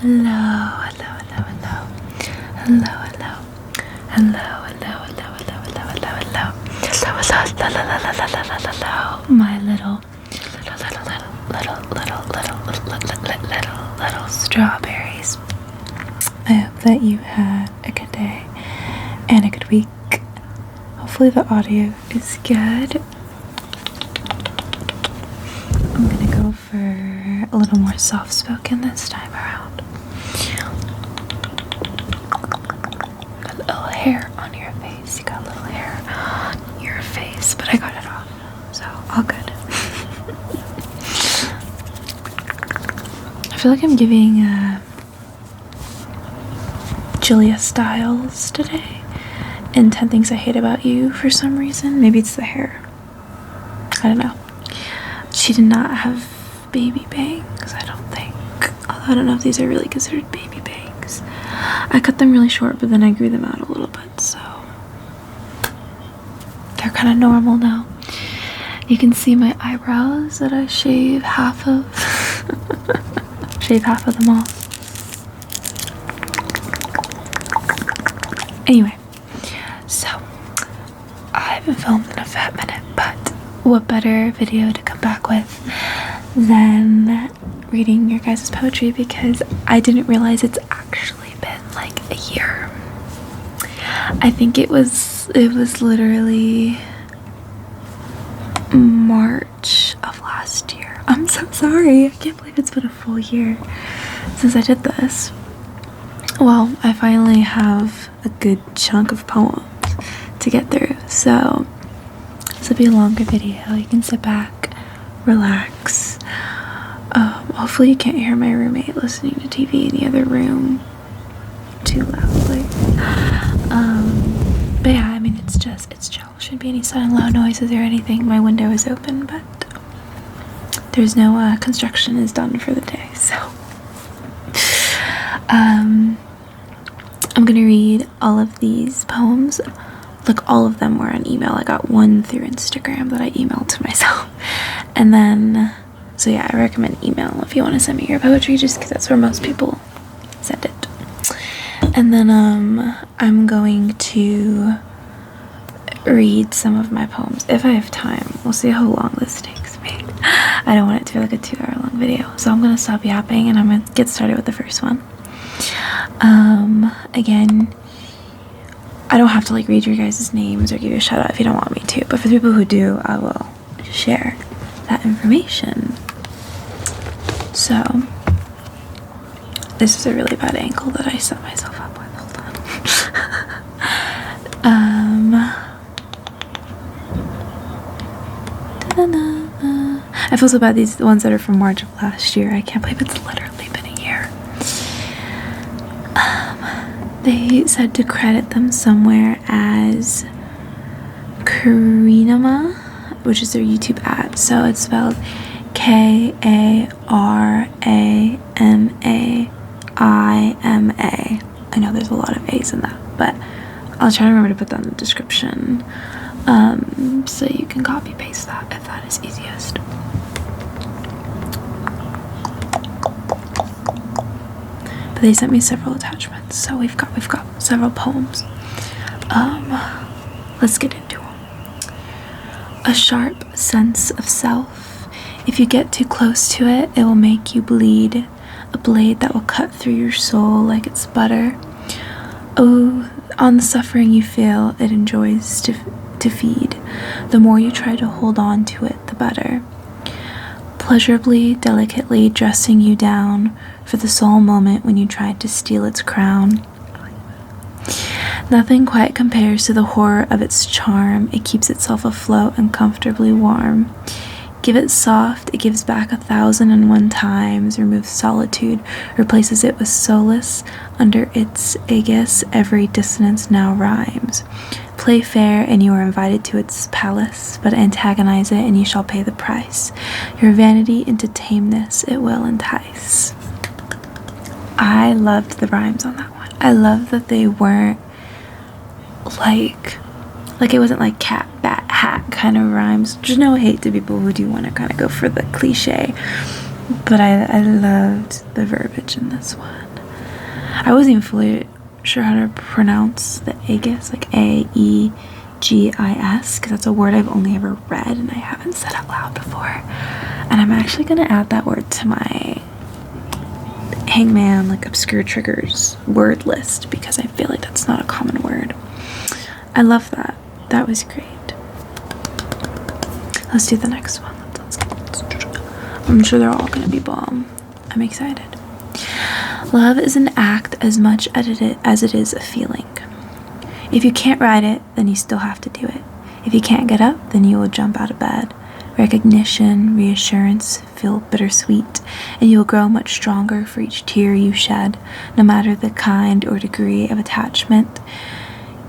Hello, hello, hello, hello. Hello, hello. Hello, hello, hello, hello, hello, hello, hello. Hello, my little strawberries. I hope that you had a good day and a good week. Hopefully the audio is good. I'm gonna go for a little more soft-spoken this time around. Got a little hair on your face. You got a little hair on your face, but I got it off, so all good. I feel like I'm giving Julia Stiles today in 10 Things I Hate About You for some reason. Maybe it's the hair. I don't know. She did not have baby bangs, I don't think. Although I don't know if these are really considered baby bangs. I cut them really short, but then I grew them out a little bit, so they're kind of normal now. You can see my eyebrows that I shave half of. Shave half of them off. Anyway, so I haven't filmed in a fat minute, but what better video to come back with than reading your guys' poetry, because I didn't realize it's actually been like a year. I think it was literally March of last year. I'm so sorry. I can't believe it's been a full year since I did this. Well, I finally have a good chunk of poems to get through, so this will be a longer video. You can sit back, relax. Hopefully you can't hear my roommate listening to TV in the other room too loudly. But yeah, I mean, it's chill. Shouldn't be any sudden loud noises or anything. My window is open, but there's no construction is done for the day, so I'm gonna read all of these poems. Like, all of them were on email. I got one through Instagram that I emailed to myself. And then, so yeah, I recommend email if you want to send me your poetry, just because that's where most people send it. And then I'm going to read some of my poems if I have time. We'll see how long this takes me. I don't want it to be like a 2-hour long video, so I'm gonna stop yapping and I'm gonna get started with the first one. Again, I don't have to like read your guys' names or give you a shout out if you don't want me to, but for the people who do, I will share that information. So this is a really bad angle that I set myself up with. Hold on. I feel so bad, these ones that are from March of last year. I can't believe it's literally been a year. They said to credit them somewhere as Karinama, which is their YouTube ad. So it's spelled K-A-R-A-N-A-I-M-A. I know there's a lot of A's in that, but I'll try to remember to put that in the description, so you can copy paste that if that is easiest. But they sent me several attachments, so we've got several poems. Let's get into them. A sharp sense of self. If you get too close to it, it will make you bleed. A blade that will cut through your soul like it's butter. Oh, on the suffering you feel, it enjoys to feed. The more you try to hold on to it, the better. Pleasurably, delicately dressing you down for the sole moment when you tried to steal its crown. Nothing quite compares to the horror of its charm. It keeps itself afloat and comfortably warm. Give it soft, it gives back 1,001 times, removes solitude, replaces it with solace. Under its aegis, every dissonance now rhymes. Play fair, and you are invited to its palace, but antagonize it, and you shall pay the price. Your vanity into tameness it will entice. I loved the rhymes on that one. I love that they weren't like it wasn't like cat, bat, hat kind of rhymes. There's no hate to people who do want to kind of go for the cliche, but I loved the verbiage in this one. I wasn't even fully sure how to pronounce the Aegis, like Aegis, because that's a word I've only ever read and I haven't said out loud before. And I'm actually gonna add that word to my Hangman, like, obscure triggers word list, because I feel like that's not a common word. I love that. That was great. Let's do the next one. I'm sure they're all gonna be bomb. I'm excited. Love is an act as much as it is a feeling. If you can't ride it, then you still have to do it. If you can't get up, then you will jump out of bed. Recognition, reassurance feel bittersweet, and you will grow much stronger for each tear you shed, no matter the kind or degree of attachment.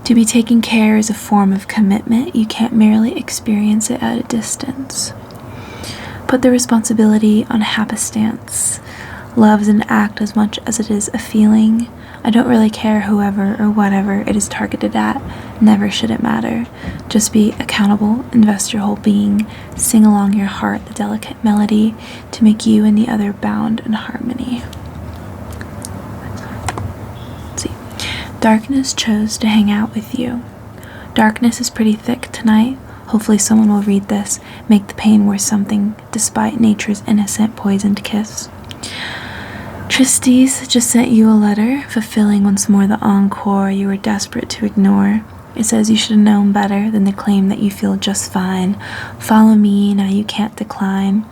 To be taken care is a form of commitment. You can't merely experience it at a distance. Put the responsibility on happenstance. Love is an act as much as it is a feeling. I don't really care whoever or whatever it is targeted at. Never should it matter. Just be accountable, invest your whole being, sing along your heart the delicate melody to make you and the other bound in harmony. Let's see. Darkness chose to hang out with you. Darkness is pretty thick tonight. Hopefully someone will read this, make the pain worth something despite nature's innocent poisoned kiss. Tristes just sent you a letter, fulfilling once more the encore you were desperate to ignore. It says you should have known better than to claim that you feel just fine. Follow me, now you can't decline.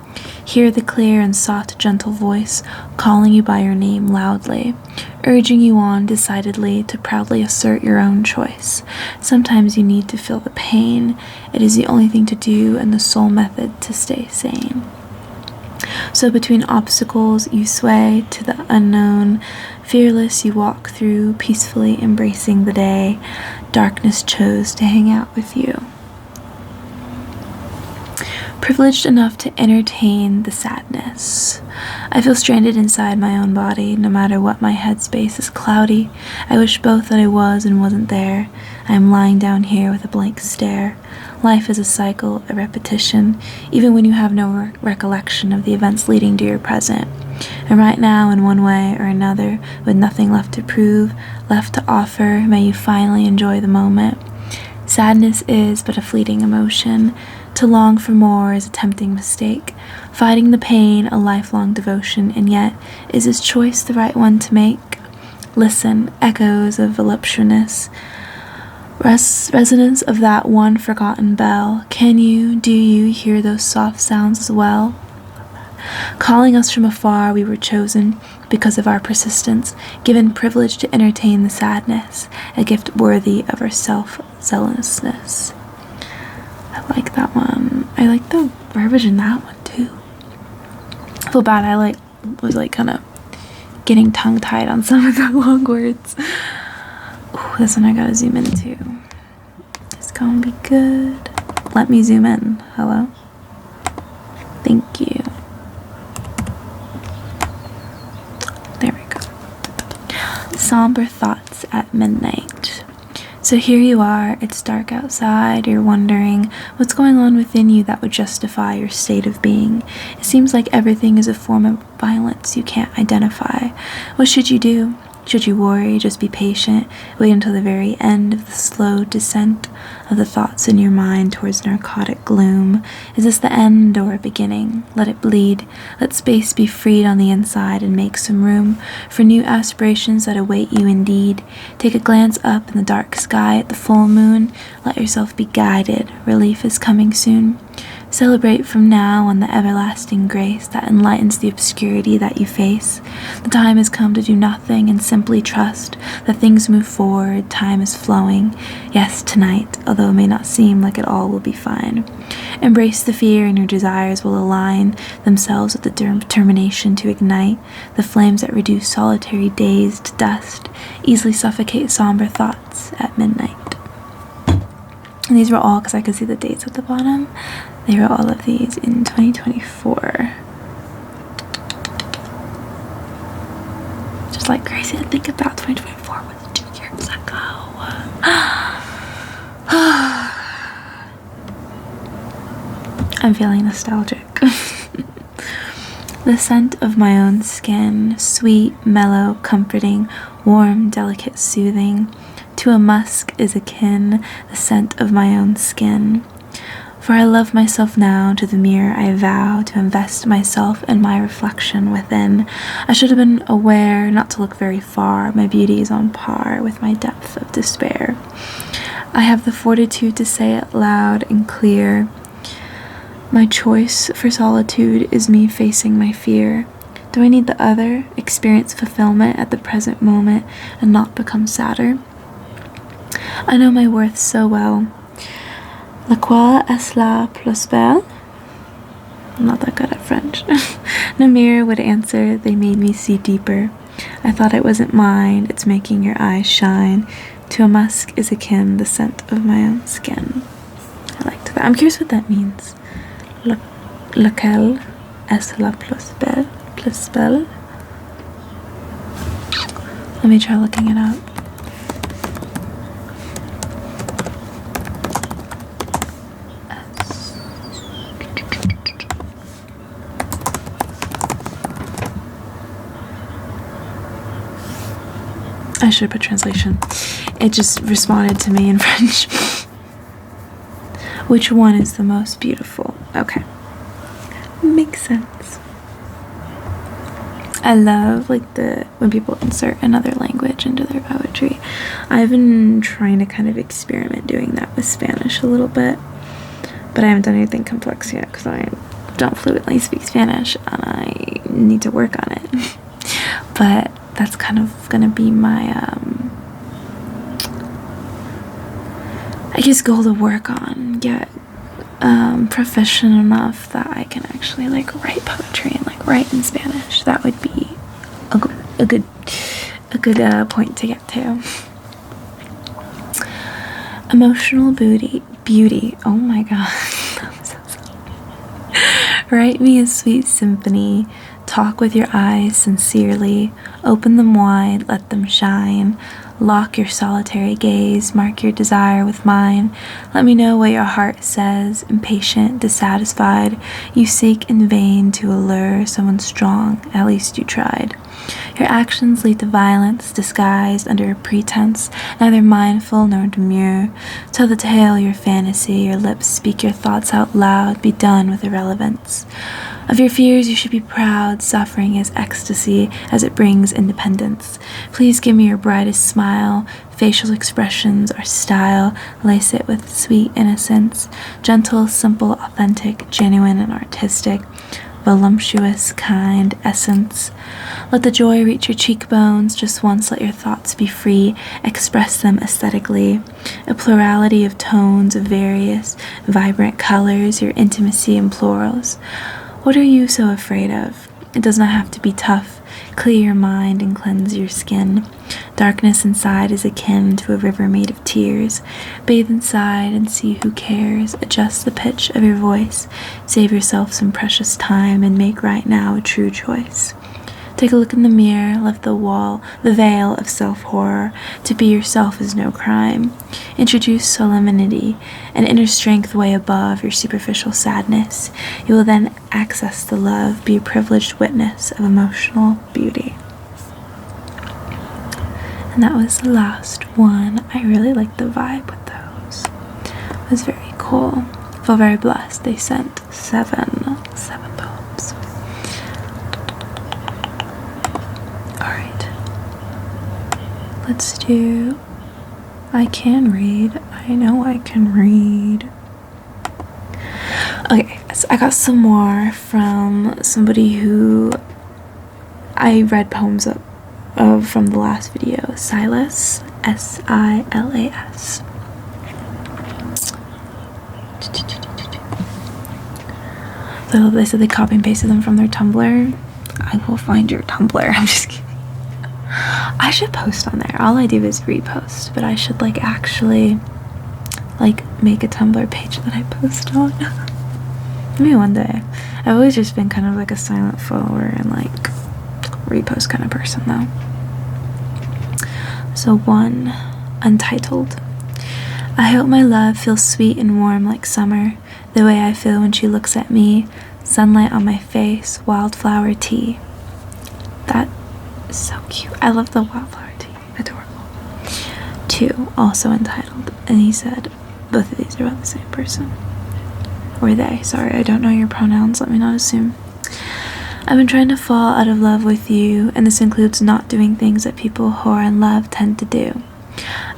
Hear the clear and soft, gentle voice calling you by your name loudly, urging you on decidedly to proudly assert your own choice. Sometimes you need to feel the pain. It is the only thing to do and the sole method to stay sane. So between obstacles you sway to the unknown. Fearless you walk through, peacefully embracing the day. Darkness chose to hang out with you. Privileged enough to entertain the sadness. I feel stranded inside my own body, no matter what my headspace is cloudy. I wish both that I was and wasn't there. I am lying down here with a blank stare. Life is a cycle, a repetition, even when you have no recollection of the events leading to your present. And right now, in one way or another, with nothing left to prove, left to offer, may you finally enjoy the moment. Sadness is but a fleeting emotion. To long for more is a tempting mistake. Fighting the pain, a lifelong devotion, and yet, is this choice the right one to make? Listen, echoes of voluptuousness, resonance of that one forgotten bell. Do you hear those soft sounds as well? Calling us from afar, we were chosen because of our persistence, given privilege to entertain the sadness, a gift worthy of our self-zealousness. I like that one. I like the verbiage in that one too. I feel bad. I was kind of getting tongue-tied on some of the long words. Ooh, this one I gotta zoom into. It's gonna be good. Let me zoom in. Hello? Thank you. There we go. Somber thoughts at midnight. So here you are, it's dark outside, you're wondering what's going on within you that would justify your state of being. It seems like everything is a form of violence you can't identify. What should you do? Should you worry? Just be patient. Wait until the very end of the slow descent of the thoughts in your mind towards narcotic gloom. Is this the end or a beginning? Let it bleed. Let space be freed on the inside and make some room for new aspirations that await you indeed. Take a glance up in the dark sky at the full moon. Let yourself be guided. Relief is coming soon. Celebrate from now on the everlasting grace that enlightens the obscurity that you face. The time has come to do nothing and simply trust that things move forward, time is flowing. Yes, tonight, although it may not seem like it all will be fine. Embrace the fear and your desires will align themselves with the determination to ignite the flames that reduce solitary days to dust, easily suffocate somber thoughts at midnight. And these were all, because I could see the dates at the bottom, they were all of these in 2024. Just crazy to think about 2024 was 2 years ago. I'm feeling nostalgic. The scent of my own skin, sweet, mellow, comforting, warm, delicate, soothing. To a musk is akin the scent of my own skin. For I love myself now, to the mirror I vow to invest myself and my reflection within. I should have been aware not to look very far, my beauty is on par with my depth of despair. I have the fortitude to say it loud and clear. My choice for solitude is me facing my fear. Do I need the other, experience fulfillment at the present moment, and not become sadder? I know my worth so well. Laquelle est la plus belle? I'm not that good at French. No mirror would answer, they made me see deeper. I thought it wasn't mine, it's making your eyes shine. To a musk is akin the scent of my own skin. I liked that. I'm curious what that means. Laquelle est la plus belle? Plus belle? Let me try looking it up. I should put translation. It just responded to me in French. Which one is the most beautiful? Okay. Makes sense. I love when people insert another language into their poetry. I've been trying to kind of experiment doing that with Spanish a little bit, but I haven't done anything complex yet because I don't fluently speak Spanish and I need to work on it. But that's kind of gonna be my I guess goal to work on, get proficient enough that I can actually write poetry and write in Spanish. That would be a good point to get to. Emotional beauty. Oh my god. I'm so sorry. Write me a sweet symphony. Talk with your eyes sincerely. Open them wide, let them shine. Lock your solitary gaze, mark your desire with mine. Let me know what your heart says, impatient, dissatisfied. You seek in vain to allure someone strong, at least you tried. Your actions lead to violence, disguised under a pretense, neither mindful nor demure. Tell the tale, your fantasy, your lips speak your thoughts out loud, be done with irrelevance. Of your fears you should be proud, suffering is ecstasy as it brings independence. Please give me your brightest smile, facial expressions are style, lace it with sweet innocence, gentle, simple, authentic, genuine and artistic, voluptuous, kind essence. Let the joy reach your cheekbones, just once let your thoughts be free, express them aesthetically. A plurality of tones, of various, vibrant colors, your intimacy in plurals. What are you so afraid of? It does not have to be tough. Clear your mind and cleanse your skin. Darkness inside is akin to a river made of tears. Bathe inside and see who cares. Adjust the pitch of your voice. Save yourself some precious time and make right now a true choice. Take a look in the mirror, lift the veil of self-horror. To be yourself is no crime. Introduce solemnity, an inner strength way above your superficial sadness. You will then access the love, be a privileged witness of emotional beauty. And that was the last one. I really liked the vibe with those. It was very cool. I feel very blessed. They sent seven poems. Alright. Let's do I can read. I know I can read. Okay, so I got some more from somebody who I read poems of from the last video, Silas, S-I-L-A-S. So they said they copy and pasted them from their Tumblr. I will find your Tumblr. I'm just kidding. I should post on there. All I do is repost, but I should actually make a Tumblr page that I post on. Maybe one day. I've always just been kind of a silent follower and repost kind of person though. So one, Untitled. I hope my love feels sweet and warm like summer, the way I feel when she looks at me, sunlight on my face, wildflower tea. That is so cute. I love the wildflower tea. Adorable. 2, also entitled, and he said, both of these are about the same person. Or they. Sorry, I don't know your pronouns. Let me not assume. I've been trying to fall out of love with you, and this includes not doing things that people who are in love tend to do.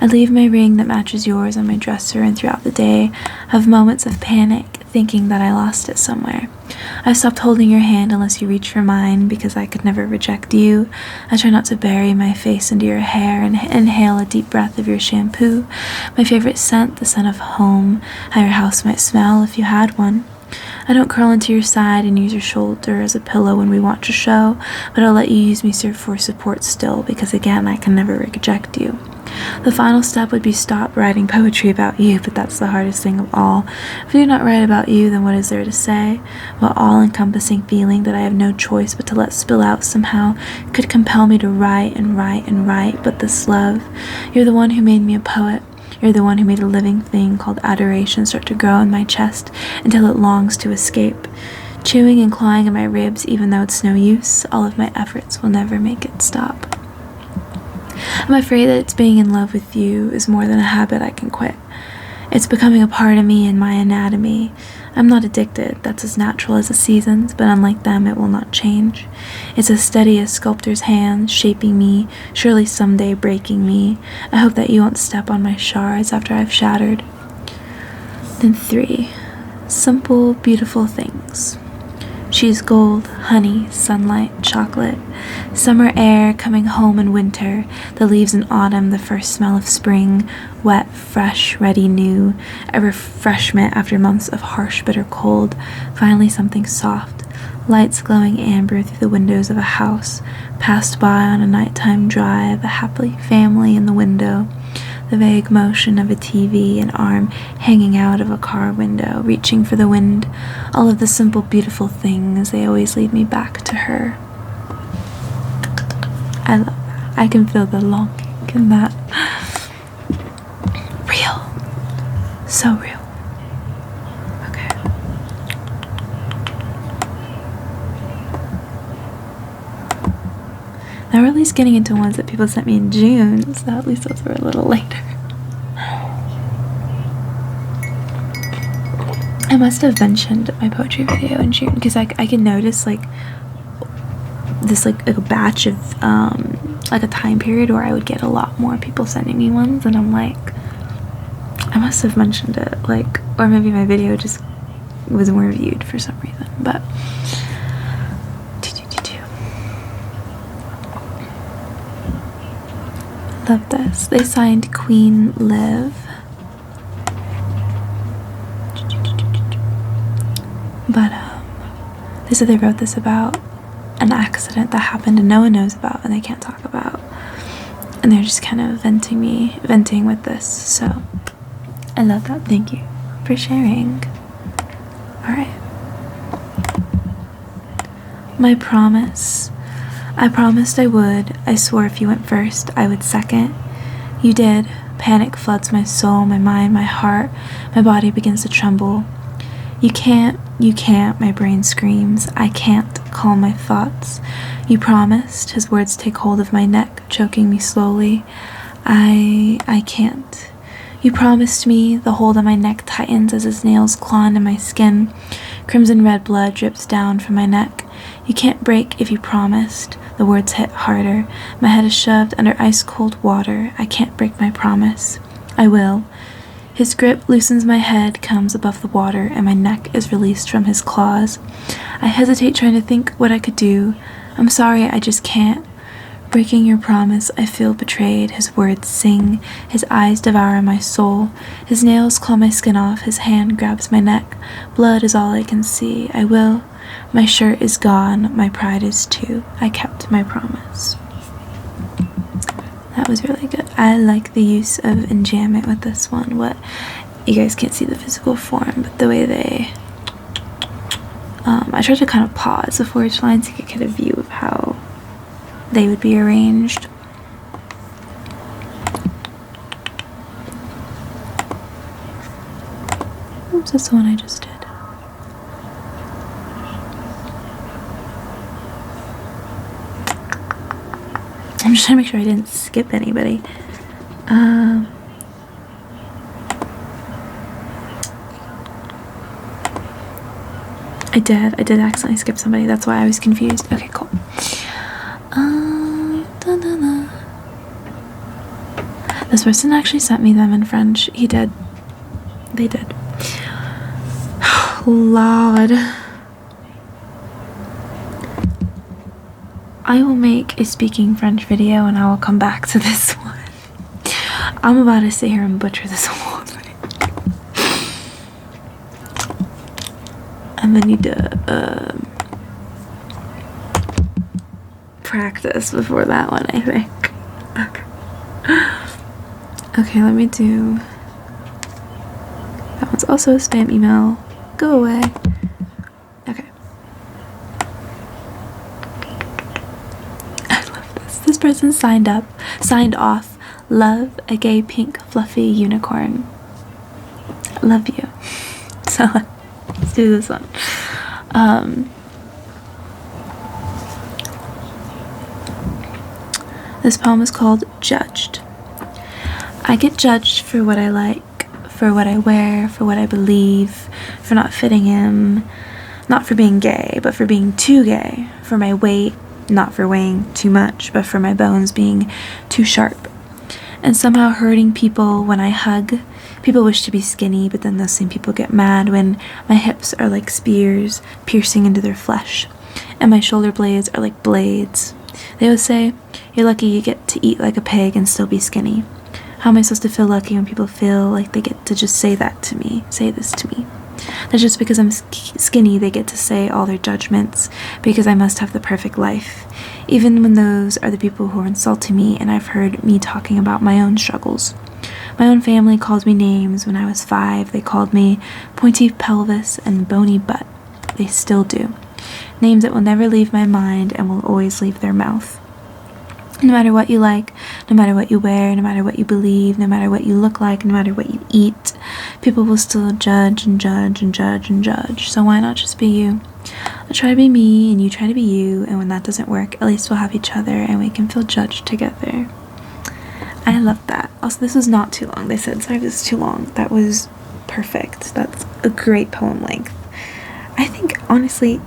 I leave my ring that matches yours on my dresser, and throughout the day have moments of panic, thinking that I lost it somewhere. I stopped holding your hand unless you reach for mine, because I could never reject you. I try not to bury my face into your hair and inhale a deep breath of your shampoo, my favorite scent, the scent of home, how your house might smell if you had one. I don't curl into your side and use your shoulder as a pillow when we watch a show, but I'll let you use me for support still, because again, I can never reject you. The final step would be stop writing poetry about you, but that's the hardest thing of all. If I do not write about you, then what is there to say? What all-encompassing feeling that I have no choice but to let spill out somehow could compel me to write and write and write, but this love. You're the one who made me a poet. You're the one who made a living thing called adoration start to grow in my chest until it longs to escape. Chewing and clawing at my ribs, even though it's no use, all of my efforts will never make it stop. I'm afraid that it's being in love with you is more than a habit I can quit. It's becoming a part of me and my anatomy. I'm not addicted, that's as natural as the seasons, but unlike them, it will not change. It's as steady as sculptor's hands, shaping me, surely someday breaking me. I hope that you won't step on my shards after I've shattered. Then 3, simple, beautiful things. She's gold, honey, sunlight, chocolate, summer air coming home in winter, the leaves in autumn, the first smell of spring, wet, fresh, ready, new, a refreshment after months of harsh, bitter cold, finally something soft, lights glowing amber through the windows of a house, passed by on a nighttime drive, a happy family in the window, the vague motion of a TV, an arm hanging out of a car window, reaching for the wind, all of the simple, beautiful things, they always lead me back to her. I love that. I can feel the longing in that. Real. So real. Okay. Now we're at least getting into ones that people sent me in June, so at least those were a little later. I must have mentioned my poetry video in June, because I can notice like this like a batch of like a time period where I would get a lot more people sending me ones, and I'm like, I must have mentioned it, like, or maybe my video just was more viewed for some reason, but love this. They signed Queen Liv. But they said they wrote this about an accident that happened and no one knows about and they can't talk about. And they're just kind of venting with this. So I love that. Thank you for sharing. Alright. My promise. I promised I would. I swore if you went first, I would second. You did. Panic floods my soul, my mind, my heart. My body begins to tremble. You can't, my brain screams. I can't calm my thoughts. You promised. His words take hold of my neck, choking me slowly. I can't. You promised me. The hold on my neck tightens as his nails claw into my skin. Crimson red blood drips down from my neck. You can't break if you promised. The words hit harder. My head is shoved under ice-cold water. I can't break my promise. I will. His grip loosens my head, comes above the water, and my neck is released from his claws. I hesitate trying to think what I could do. I'm sorry, I just can't. Breaking your promise, I feel betrayed. His words sing. His eyes devour my soul. His nails claw my skin off. His hand grabs my neck. Blood is all I can see. I will. My shirt is gone. My pride is too. I kept my promise. That was really good. I like the use of enjambment with this one. What you guys can't see the physical form, but the way they I tried to kind of pause before each line so you could get a view of how they would be arranged. Oops, that's the one I just did. I'm just trying to make sure I didn't skip anybody. I did accidentally skip somebody. That's why I was confused. Okay, cool. This person actually sent me them in French. He did. They did. Lord. I will make a speaking French video and I will come back to this one. I'm about to sit here and butcher this whole thing. And then need to practice before that one, I think. Okay. Okay, let me do... That one's also a spam email. Go away. Okay. I love this. This person signed off, love a gay pink fluffy unicorn. Love you. So let's do this one. This poem is called Judged. I get judged for what I like, for what I wear, for what I believe, for not fitting in, not for being gay, but for being too gay, for my weight, not for weighing too much, but for my bones being too sharp, and somehow hurting people when I hug. People wish to be skinny, but then those same people get mad when my hips are like spears piercing into their flesh, and my shoulder blades are like blades. They always say, you're lucky you get to eat like a pig and still be skinny. How am I supposed to feel lucky when people feel like they get to just say that to me, say this to me? That just because I'm skinny, they get to say all their judgments, because I must have the perfect life, even when those are the people who are insulting me, and I've heard me talking about my own struggles. My own family called me names when I was 5. They called me pointy pelvis and bony butt. They still do. Names that will never leave my mind and will always leave their mouth. No matter what you like, no matter what you wear, no matter what you believe, no matter what you look like, no matter what you eat, people will still judge and judge and judge and judge. So why not just be you? I try to be me and you try to be you, and when that doesn't work, at least we'll have each other and we can feel judged together. I love that. Also, this was not too long. They said, sorry, this is too long. That was perfect. That's a great poem length. I think, honestly,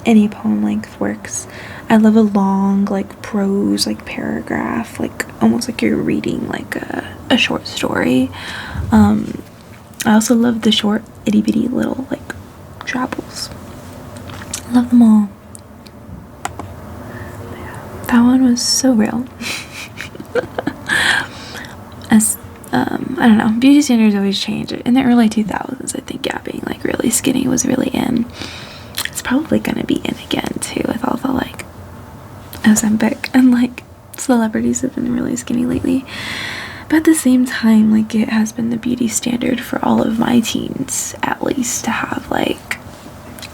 any poem length works. I love a long, like, prose, like, paragraph, like, almost like you're reading, like, a short story. I also love the short, itty-bitty little, like, travels. I love them all. But yeah, that one was so real. As, I don't know, beauty standards always change. In the early 2000s, I think, yeah, being, like, really skinny was really in. It's probably gonna be in again, too, with all the, like, Ozempic and, like, celebrities have been really skinny lately. But at the same time, like, it has been the beauty standard for all of my teens, at least, to have, like,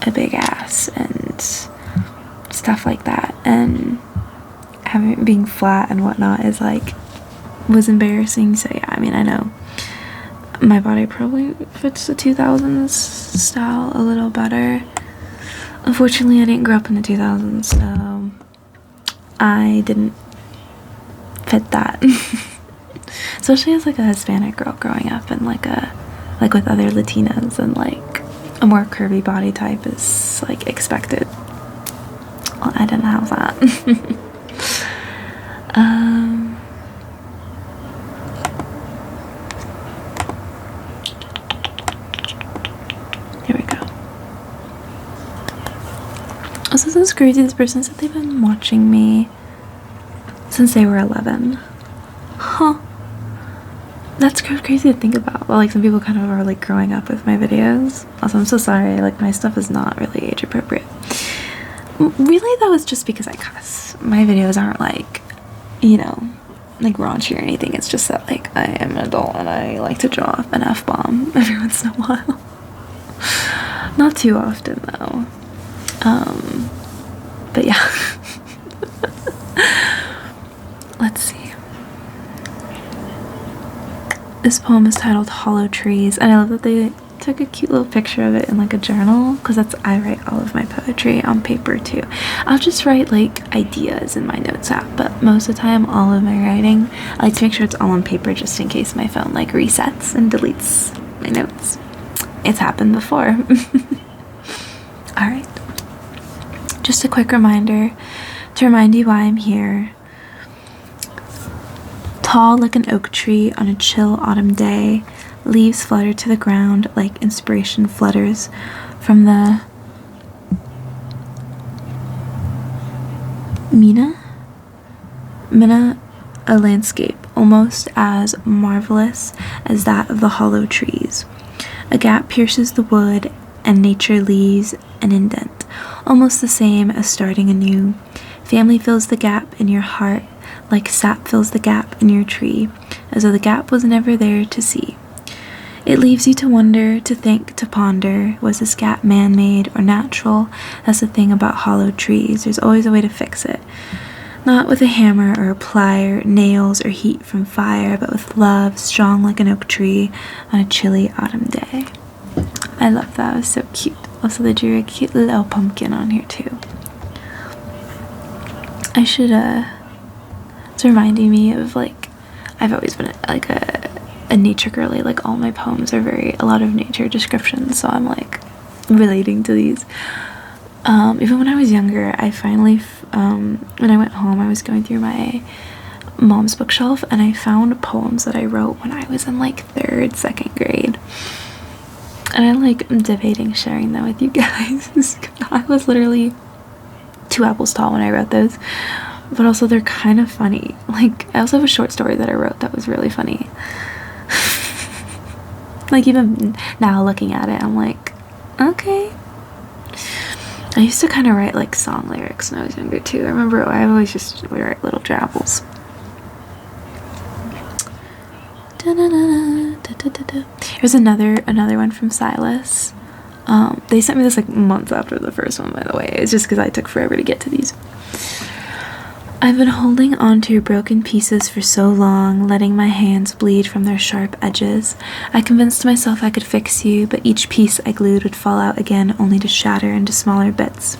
a big ass and stuff like that. And being flat and whatnot is, like, was embarrassing. So yeah, I mean, I know my body probably fits the 2000s style a little better. Unfortunately, I didn't grow up in the 2000s, so I didn't fit that. Especially as, like, a Hispanic girl growing up and, like, with other Latinas, and, like, a more curvy body type is, like, expected. Well, I didn't have that. Here we go. Also, this is crazy. This person said they've been watching me since they were 11. Huh. That's crazy to think about. Well, like, some people kind of are, like, growing up with my videos. Also, I'm so sorry. Like, my stuff is not really age appropriate. Really, that was just because I cuss. My videos aren't, like, you know, like, raunchy or anything. It's just that, like, I am an adult and I like to draw off an F-bomb every once in a while. Not too often, though. But yeah. Let's see. This poem is titled Hollow Trees, and I love that they took a cute little picture of it in, like, a journal, because I write all of my poetry on paper too. I'll just write like ideas in my notes app, but most of the time all of my writing, I like to make sure it's all on paper just in case my phone like resets and deletes my notes. It's happened before. Alright, just a quick reminder to remind you why I'm here. Tall like an oak tree on a chill autumn day, leaves flutter to the ground like inspiration flutters from the Mina, a landscape almost as marvelous as that of the hollow trees. A gap pierces the wood and nature leaves an indent, almost the same as starting anew. Family fills the gap in your heart like sap fills the gap in your tree, as though the gap was never there to see. It leaves you to wonder, to think, to ponder. Was this gap man-made or natural? That's the thing about hollow trees. There's always a way to fix it. Not with a hammer or a plier, nails or heat from fire, but with love, strong like an oak tree on a chilly autumn day. I love that. It was so cute. Also, they drew a cute little pumpkin on here too. I should, it's reminding me of like, I've always been like a nature girly. Like all my poems are a lot of nature descriptions, so I'm like relating to these. Even when I was younger, I finally, when I went home, I was going through my mom's bookshelf and I found poems that I wrote when I was in like 3rd, 2nd grade. And I like am debating sharing that with you guys. I was literally 2 apples tall when I wrote those, but also they're kind of funny. Like I also have a short story that I wrote that was really funny. Like even now looking at it, I'm like, okay. I used to kind of write like song lyrics when I was younger too. I remember I always just would write little drabbles. Here's another one from Silas. They sent me this like months after the first one, by the way. It's just because I took forever to get to these. I've been holding on to your broken pieces for so long, letting my hands bleed from their sharp edges. I convinced myself I could fix you, but each piece I glued would fall out again, only to shatter into smaller bits.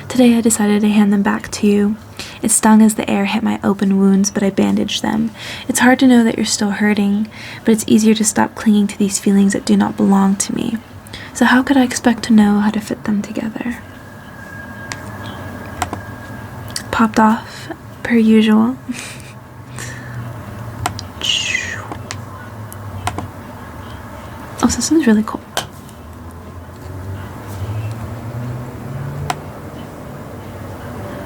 Today I decided to hand them back to you. It stung as the air hit my open wounds, but I bandaged them. It's hard to know that you're still hurting, but it's easier to stop clinging to these feelings that do not belong to me. So how could I expect to know how to fit them together? Popped off, per usual. Oh, so this one's really cool.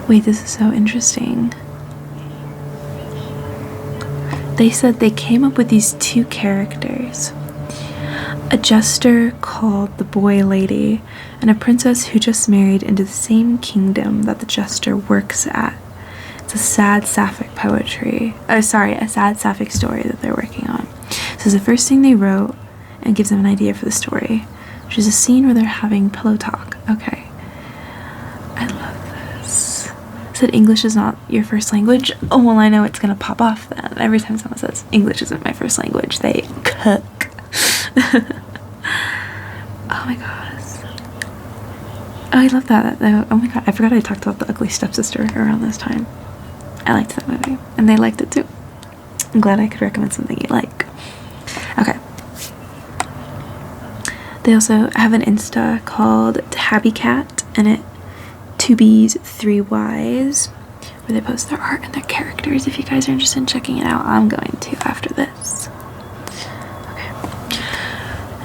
Wait, this is so interesting. They said they came up with these 2 characters. A jester called the Boy Lady, and a princess who just married into the same kingdom that the jester works at. It's a sad sapphic poetry. A sad sapphic story that they're working on. So the first thing they wrote, and gives them an idea for the story, which is a scene where they're having pillow talk. Okay. I love this. It said English is not your first language. Oh, well, I know it's gonna pop off then. Every time someone says English isn't my first language, they cook. Oh my gosh. Oh, I love that. Oh my god, I forgot I talked about The Ugly Stepsister around this time. I liked that movie, and they liked it too. I'm glad I could recommend something you like. Okay. They also have an Insta called Tabby Cat, and it 2B's 3Ys, where they post their art and their characters. If you guys are interested in checking it out, I'm going to after this.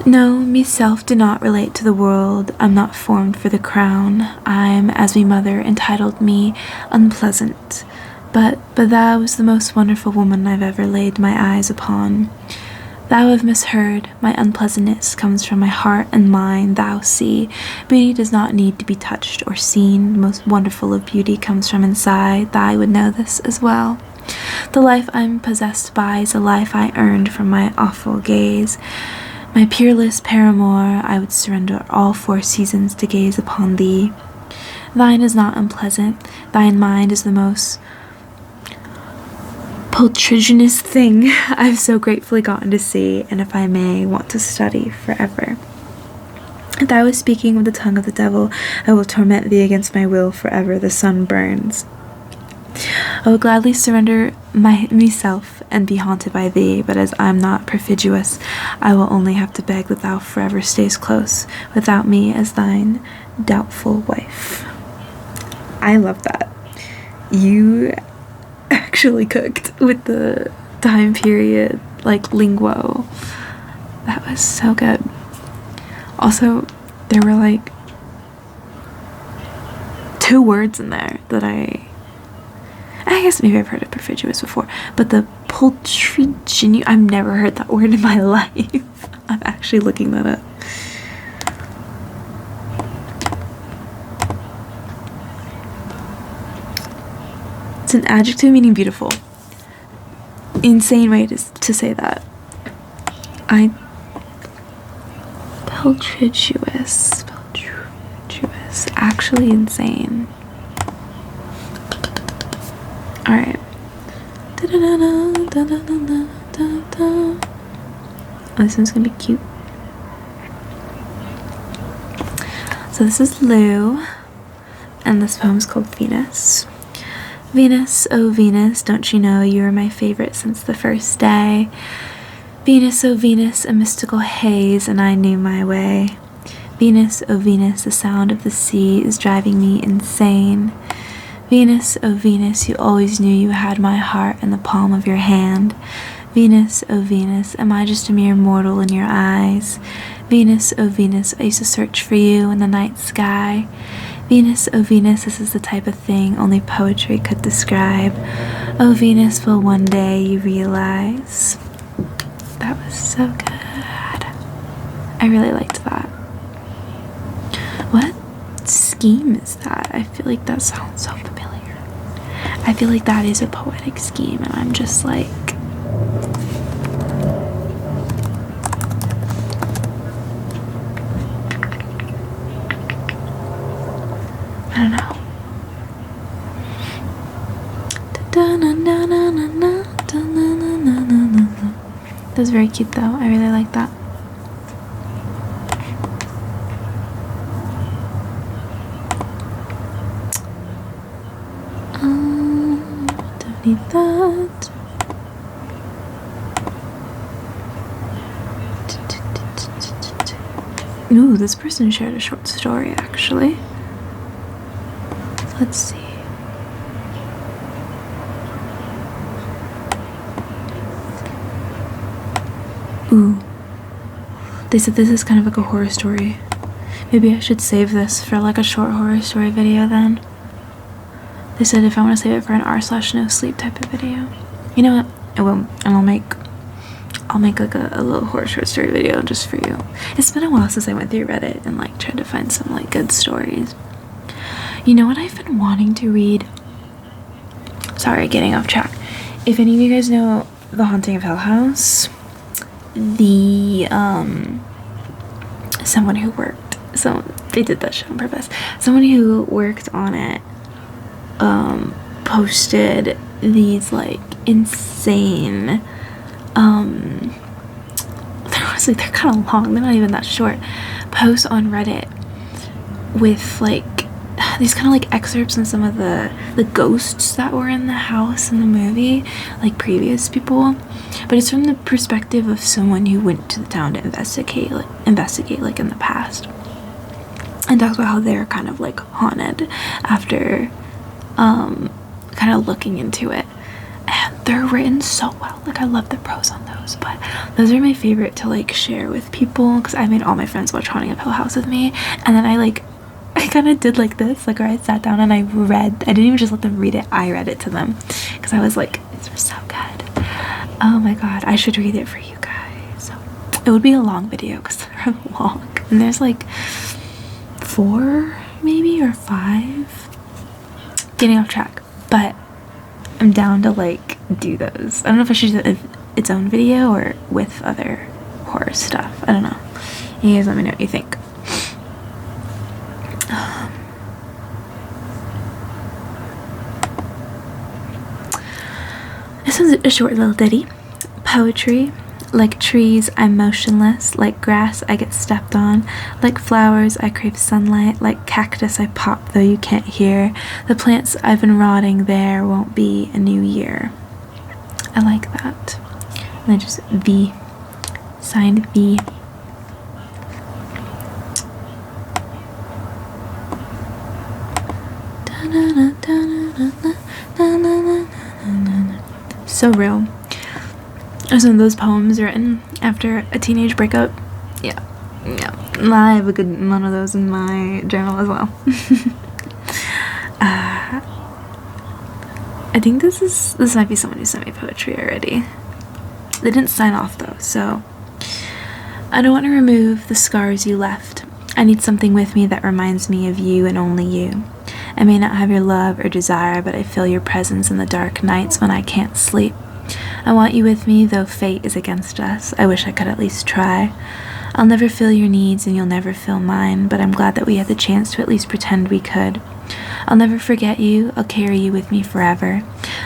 No, meself do not relate to the world. I'm not formed for the crown. I'm, as me mother entitled me, unpleasant. But thou was the most wonderful woman I've ever laid my eyes upon. Thou have misheard. My unpleasantness comes from my heart and mind, thou see. Beauty does not need to be touched or seen. The most wonderful of beauty comes from inside. Thou would know this as well. The life I'm possessed by is a life I earned from my awful gaze. My peerless paramour, I would surrender all 4 seasons to gaze upon thee. Thine is not unpleasant. Thine mind is the most pulchriginous thing I've so gratefully gotten to see, and if I may, want to study forever. If thou was speaking with the tongue of the devil, I will torment thee against my will forever. The sun burns. I will gladly surrender myself and be haunted by thee, but as I am not perfidious, I will only have to beg that thou forever stays close without me as thine doubtful wife. I love that. You actually cooked with the time period, like lingo. That was so good. Also, there were like 2 words in there that I guess maybe I've heard of perfidious before, but the poltriginu, I've never heard that word in my life. I'm actually looking that up. It's an adjective meaning beautiful. Insane way to say that. Peltrituous. Actually insane. Alright. Oh, this one's gonna be cute. So this is Lou, and this poem's called Venus. Venus, oh Venus, don't you know you were my favorite since the first day? Venus, oh Venus, a mystical haze, and I knew my way. Venus, oh Venus, the sound of the sea is driving me insane. Venus, oh Venus, you always knew you had my heart in the palm of your hand. Venus, oh Venus, am I just a mere mortal in your eyes? Venus, oh Venus, I used to search for you in the night sky. Venus, oh Venus, this is the type of thing only poetry could describe. Oh Venus, will one day you realize? That was so good. I really liked that. What scheme is that? I feel like that sounds so familiar. I feel like that is a poetic scheme, and I'm just like, I don't know. That was very cute though. I really like that. Don't need that. Ooh, this person shared a short story actually. Let's see. Ooh. They said this is kind of like a horror story. Maybe I should save this for like a short horror story video then. They said if I want to save it for an r/no sleep type of video. You know what? I will. And I'll make like a little horror short story video just for you. It's been a while since I went through Reddit and like tried to find some like good stories. You know what I've been wanting to read? Sorry, getting off track. If any of you guys know The Haunting of Hill House, someone who worked, so they did that show on purpose. Someone who worked on it posted these like insane they're kind of long, they're not even that short, posts on Reddit with like these kind of like excerpts on some of the ghosts that were in the house in the movie, like previous people, but it's from the perspective of someone who went to the town to investigate like in the past, and talks about how they're kind of like haunted after kind of looking into it. And they're written so well. Like I love the prose on those, but those are my favorite to like share with people because I made all my friends watch Haunting of Hill House with me, and then I kind of did like this, like where I sat down and I didn't even just let them read it, I read it to them because I was like, these were so good. Oh my god, I should read it for you guys. So it would be a long video because they're long, and there's like 4 maybe or 5. Getting off track, but I'm down to like do those. I don't know if I should do its own video or with other horror stuff. I don't know. You guys let me know what you think. This one's a short little ditty. Poetry. Like trees, I'm motionless. Like grass, I get stepped on. Like flowers, I crave sunlight. Like cactus, I pop though you can't hear. The plants I've been rotting there won't be a new year. I like that. And then just V. Signed V. So real. There's one of those poems written after a teenage breakup. Yeah. I have a good one of those in my journal as well. I think this might be someone who sent me poetry already. They didn't sign off though, so I don't want to remove the scars you left. I need something with me that reminds me of you and only you. I may not have your love or desire, but I feel your presence in the dark nights when I can't sleep. I want you with me, though fate is against us. I wish I could at least try. I'll never feel your needs and you'll never feel mine, but I'm glad that we had the chance to at least pretend we could. I'll never forget you. I'll carry you with me forever.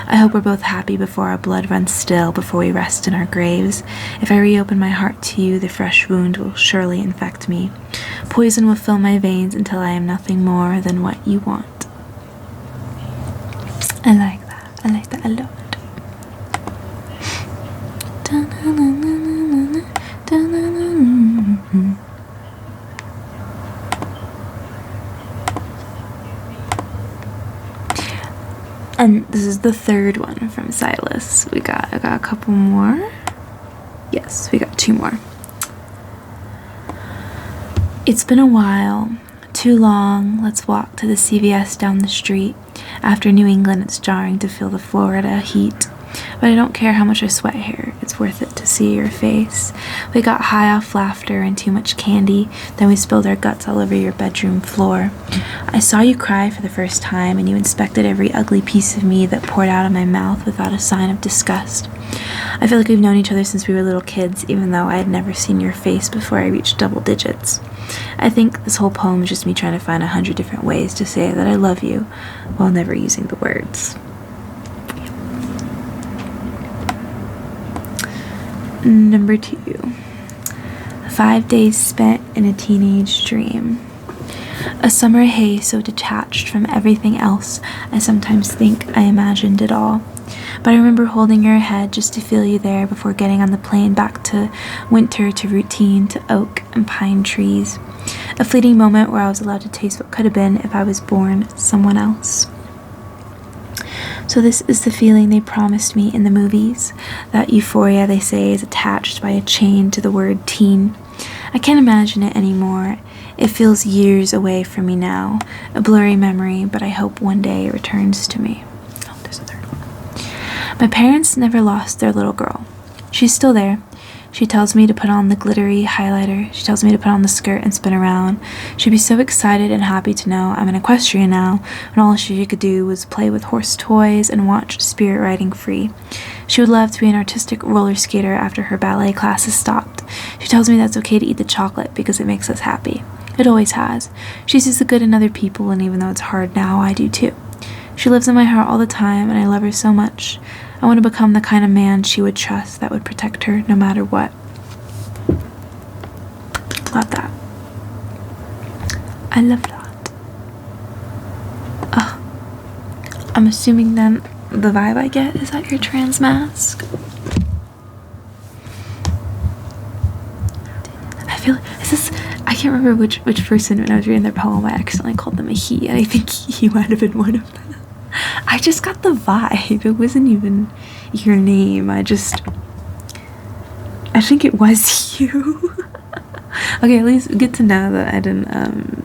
I hope we're both happy before our blood runs still, before we rest in our graves. If I reopen my heart to you, the fresh wound will surely infect me. Poison will fill my veins until I am nothing more than what you want. I like that. I like that a lot. And this is the third one from Silas. I got a couple more. Yes, we got 2 more. It's been a while, too long. Let's walk to the CVS down the street. After New England, it's jarring to feel the Florida heat. But I don't care how much I sweat here. It's worth it to see your face. We got high off laughter and too much candy. Then we spilled our guts all over your bedroom floor. I saw you cry for the first time, and you inspected every ugly piece of me that poured out of my mouth without a sign of disgust. I feel like we've known each other since we were little kids, even though I had never seen your face before I reached double digits. I think this whole poem is just me trying to find 100 different ways to say that I love you, while never using the words. Number 2. 5 days spent in a teenage dream. A summer hay so detached from everything else, I sometimes think I imagined it all. But I remember holding your head just to feel you there before getting on the plane back to winter, to routine, to oak and pine trees. A fleeting moment where I was allowed to taste what could have been if I was born someone else. So this is the feeling they promised me in the movies. That euphoria they say is attached by a chain to the word teen. I can't imagine it anymore. It feels years away from me now. A blurry memory, but I hope one day it returns to me. Oh, there's a third one. My parents never lost their little girl. She's still there. She tells me to put on the glittery highlighter. She tells me to put on the skirt and spin around. She'd be so excited and happy to know I'm an equestrian now, when all she could do was play with horse toys and watch spirit riding free. She would love to be an artistic roller skater after her ballet classes stopped. She tells me that's okay to eat the chocolate because it makes us happy. It always has. She sees the good in other people, and even though it's hard now, I do too. She lives in my heart all the time, and I love her so much. I want to become the kind of man she would trust that would protect her no matter what. Love that. I love that. I'm assuming then the vibe I get is that you're trans mask. I feel I can't remember which person when I was reading their poem I accidentally called them a he, and I think he might have been one of them. I just got the vibe. It wasn't even your name. I think it was you. Okay, at least get to know that I didn't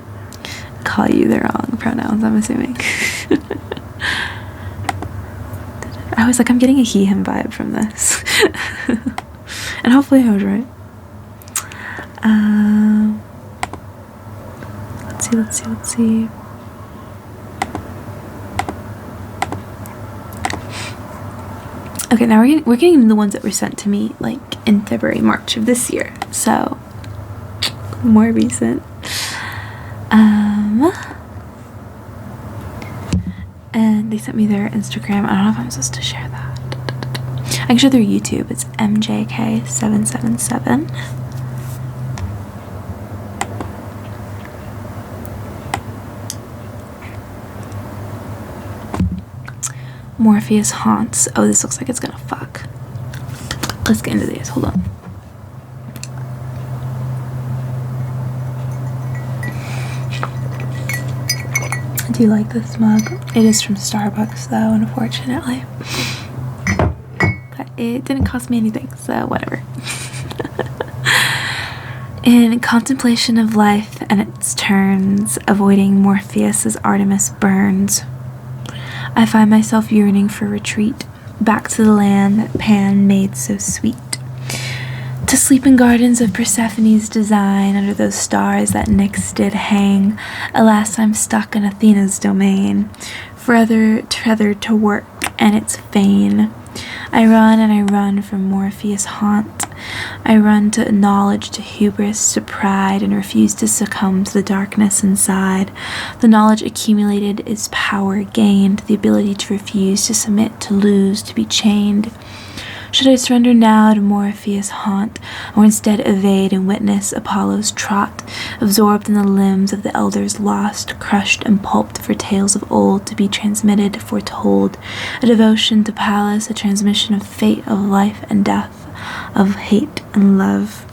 call you the wrong pronouns, I'm assuming. I was like, I'm getting a he him vibe from this. And hopefully I was right. Let's see. Okay, now we're getting into the ones that were sent to me like in February, March of this year. So more recent. And they sent me their Instagram. I don't know if I'm supposed to share that. I can show their YouTube. It's MJK777. Morpheus Haunts. Oh, this looks like it's gonna fuck. Let's get into these. Hold on. Do you like this mug? It is from Starbucks though, unfortunately. But it didn't cost me anything, so whatever. In contemplation of life and its turns, avoiding Morpheus as Artemis burns, I find myself yearning for retreat, back to the land that Pan made so sweet. To sleep in gardens of Persephone's design, under those stars that Nyx did hang. Alas, I'm stuck in Athena's domain, forever tethered to work and its fane. I run and I run from Morpheus' haunt. I run to knowledge, to hubris, to pride, and refuse to succumb to the darkness inside. The knowledge accumulated is power gained, the ability to refuse, to submit, to lose, to be chained. Should I surrender now to Morpheus' haunt, or instead evade and witness Apollo's trot, absorbed in the limbs of the elders lost, crushed and pulped for tales of old to be transmitted, foretold, a devotion to Pallas, a transmission of fate, of life and death, of hate and love.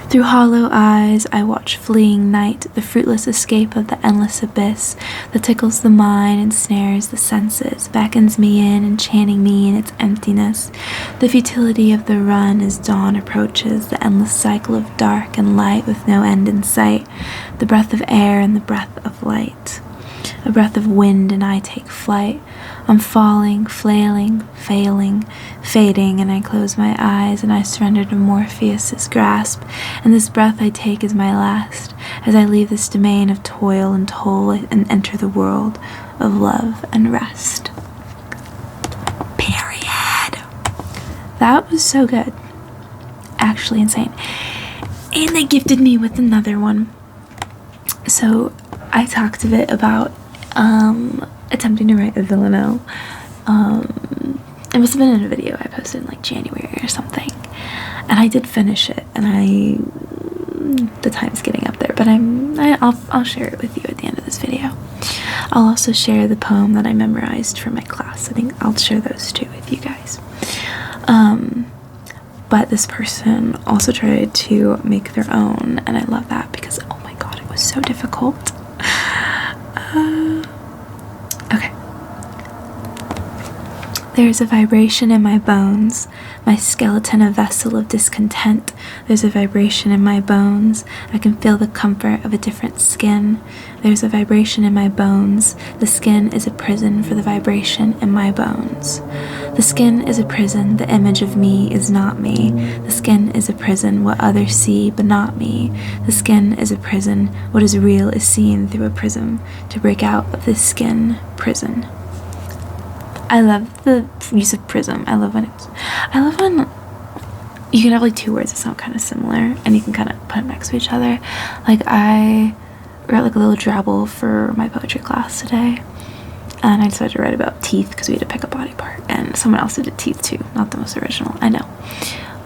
Through hollow eyes I watch fleeing night, the fruitless escape of the endless abyss that tickles the mind and snares the senses, beckons me in, enchanting me in its emptiness. The futility of the run as dawn approaches, the endless cycle of dark and light with no end in sight, the breath of air and the breath of light. A breath of wind and I take flight. I'm falling, flailing, failing, fading, and I close my eyes and I surrender to Morpheus's grasp, and this breath I take is my last, as I leave this domain of toil and toll and enter the world of love and rest. Period. That was so good. Actually insane. And they gifted me with another one. So I talked a bit about attempting to write a villanelle. It must have been in a video I posted in like January or something, and I did finish it, and the time's getting up there, but I'll share it with you at the end of this video. I'll also share the poem that I memorized for my class. I think I'll share those two with you guys. But this person also tried to make their own, and I love that because, oh my god, it was so difficult. Okay. There's a vibration in my bones, my skeleton a vessel of discontent. There's a vibration in my bones, I can feel the comfort of a different skin. There's a vibration in my bones, the skin is a prison for the vibration in my bones. The skin is a prison, the image of me is not me. The skin is a prison, what others see but not me. The skin is a prison, what is real is seen through a prism. To break out of this skin prison. I love the use of prism. I love when you can have like two words that sound kind of similar and you can kind of put them next to each other. Like I wrote like a little drabble for my poetry class today, and I decided to write about teeth because we had to pick a body part, and someone else did teeth too. Not the most original, I know,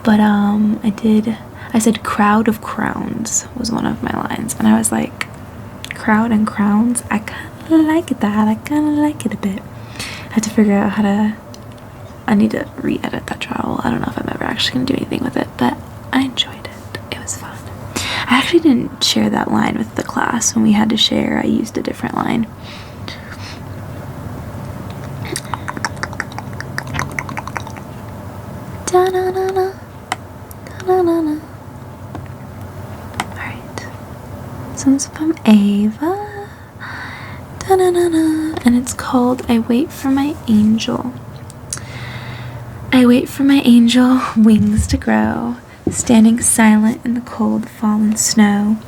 but I said crowd of crowns was one of my lines, and I was like, crowd and crowns, I kind of like that. I kind of like it a bit. I have to figure out I need to re-edit that travel. I don't know if I'm ever actually going to do anything with it, but I enjoyed it. It was fun. I actually didn't share that line with the class. When we had to share, I used a different line. Da-na-na-na. Da-na-na-na. Alright. So this is from Ava. Da-na-na-na. And it's called I Wait for My Angel. I wait for my angel wings to grow, standing silent in the cold fallen snow,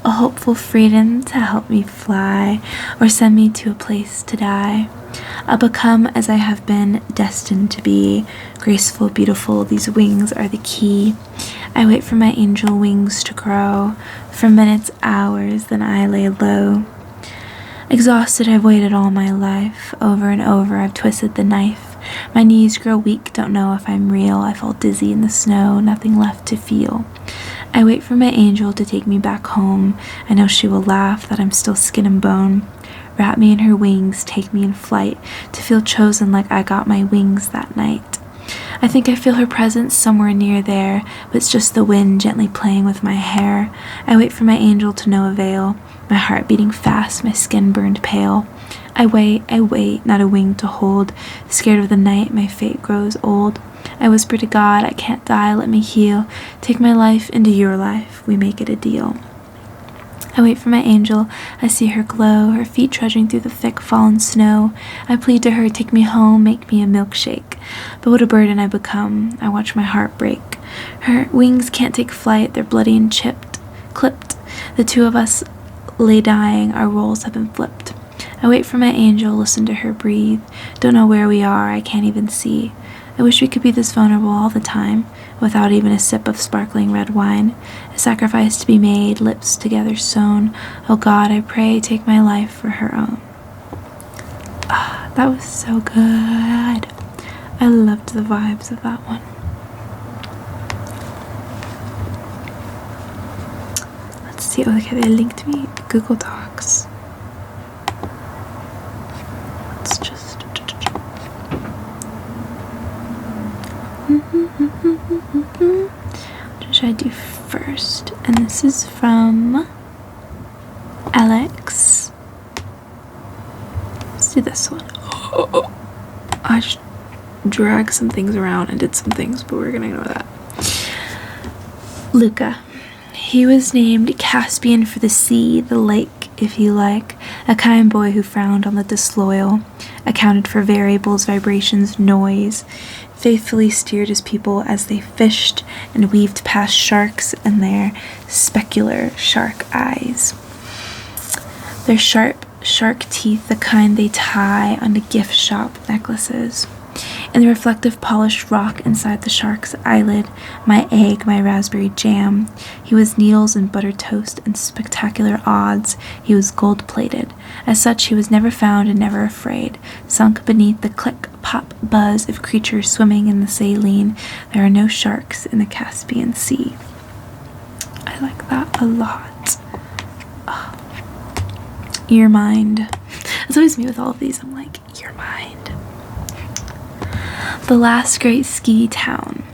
a hopeful freedom to help me fly or send me to a place to die. I'll become as I have been destined to be, graceful, beautiful, these wings are the key. I wait for my angel wings to grow, for minutes, hours, then I lay low. Exhausted, I've waited all my life. Over and over, I've twisted the knife, My knees grow weak, don't know if I'm real. I fall dizzy in the snow, nothing left to feel. I wait for my angel to take me back home. I know she will laugh that I'm still skin and bone. Wrap me in her wings, take me in flight, to feel chosen like I got my wings that night. I think I feel her presence somewhere near there, but it's just the wind gently playing with my hair. I wait for my angel to no avail, my heart beating fast, my skin burned pale. I wait, not a wing to hold, scared of the night, my fate grows old. I whisper to God, I can't die, let me heal, take my life into your life, we make it a deal. I wait for my angel, I see her glow, her feet trudging through the thick fallen snow. I plead to her, take me home, make me a milkshake. But what a burden I become, I watch my heart break. Her wings can't take flight, they're bloody and clipped. The two of us lay dying, our roles have been flipped. I wait for my angel, listen to her breathe. Don't know where we are, I can't even see. I wish we could be this vulnerable all the time, without even a sip of sparkling red wine. A sacrifice to be made, lips together sewn. Oh God, I pray, take my life for her own. Ah, that was so good. I loved the vibes of that one. Let's see, okay, they linked me Google Docs. Let's just... What should I do first? And this is from Alex. Let's do this one. I just dragged some things around and did some things, but we're gonna ignore that. Luca. He was named Caspian for the sea, the lake, if you like, a kind boy who frowned on the disloyal, accounted for variables, vibrations, noise, faithfully steered his people as they fished and weaved past sharks and their specular shark eyes. Their sharp shark teeth, the kind they tie onto gift shop necklaces. In the reflective polished rock inside the shark's eyelid, my egg, my raspberry jam. He was needles and buttered toast and spectacular odds. He was gold-plated. As such, he was never found and never afraid. Sunk beneath the click, pop, buzz of creatures swimming in the saline, there are no sharks in the Caspian Sea. I like that a lot. Oh. Your mind. That's always me with all of these. I'm like, your mind. The last great ski town.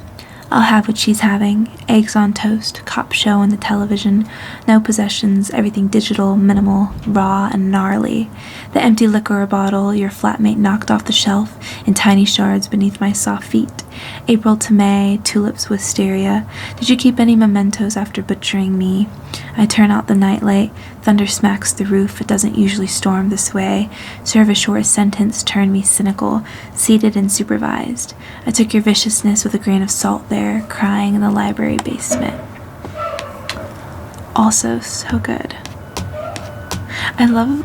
I'll have what she's having. Eggs on toast, cop show on the television. No possessions, everything digital, minimal, raw, and gnarly. The empty liquor bottle your flatmate knocked off the shelf in tiny shards beneath my soft feet. April to May, tulips wisteria. Did you keep any mementos after butchering me? I turn out the nightlight. Thunder smacks the roof. It doesn't usually storm this way. Serve a short sentence, turn me cynical, seated and supervised. I took your viciousness with a grain of salt there, crying in the library basement. Also so good. I love,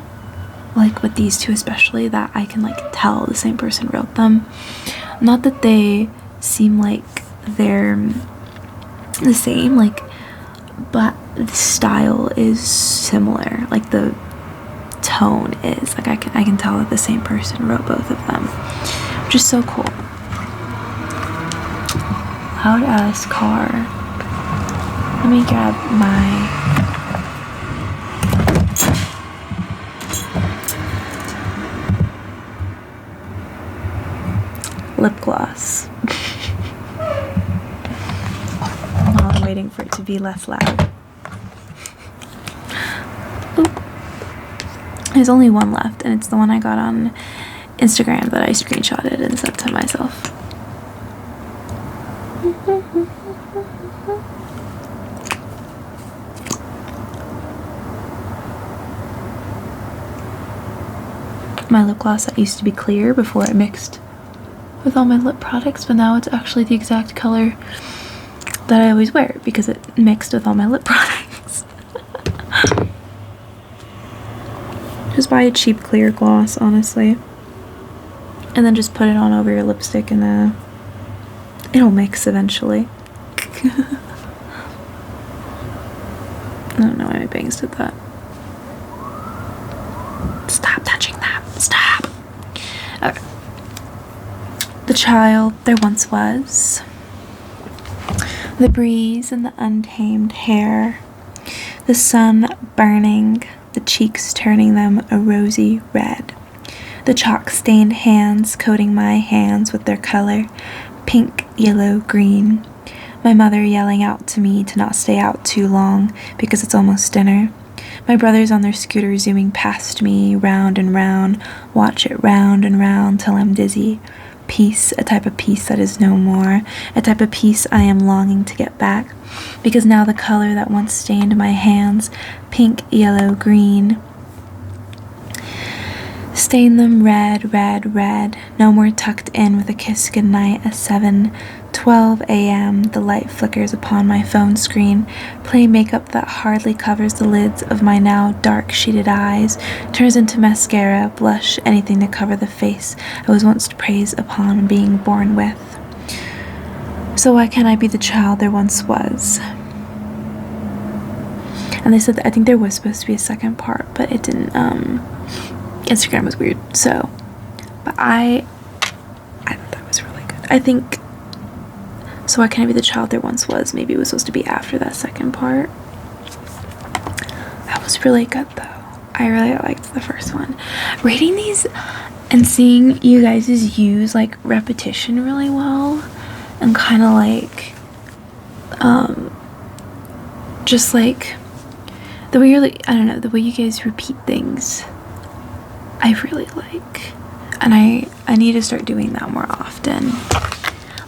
like, with these two especially, that I can, like, tell the same person wrote them. Not that they seem like they're the same, like, but the style is similar. Like, the tone is, like, I can tell that the same person wrote both of them, which is so cool. Loud ass car. Let me grab my lip gloss while I'm waiting for it to be less loud. Ooh. There's only one left, and it's the one I got on Instagram that I screenshotted and sent to myself. My lip gloss that used to be clear before it mixed with all my lip products, but now it's actually the exact color that I always wear because it mixed with all my lip products. Just buy a cheap clear gloss, honestly, and then just put it on over your lipstick and it'll mix eventually. I don't know why my bangs did that. Stop touching that. Stop. Okay. child there once was, the breeze and the untamed hair, the sun burning, the cheeks turning them a rosy red, the chalk-stained hands coating my hands with their color, pink, yellow, green, my mother yelling out to me to not stay out too long because it's almost dinner, my brothers on their scooters zooming past me, round and round, watch it round and round till I'm dizzy. Peace, a type of peace that is no more, a type of peace I am longing to get back, because now the color that once stained my hands, pink, yellow, green, stain them red, red, red, no more tucked in with a kiss goodnight at 7:12 a.m. The light flickers upon my phone screen. Play makeup that hardly covers the lids of my now dark sheeted eyes, turns into mascara, blush, anything to cover the face I was once praised upon being born with. So why can't I be the child there once was? And they said that I think there was supposed to be a second part, but it didn't. Instagram was weird, so. But I thought that was really good. I think. So why can't I be the child there once was? Maybe it was supposed to be after that second part. That was really good though. I really liked the first one. Reading these and seeing you guys use like repetition really well and kind of like just like the way you're like, I don't know, the way you guys repeat things I really like, and I need to start doing that more often.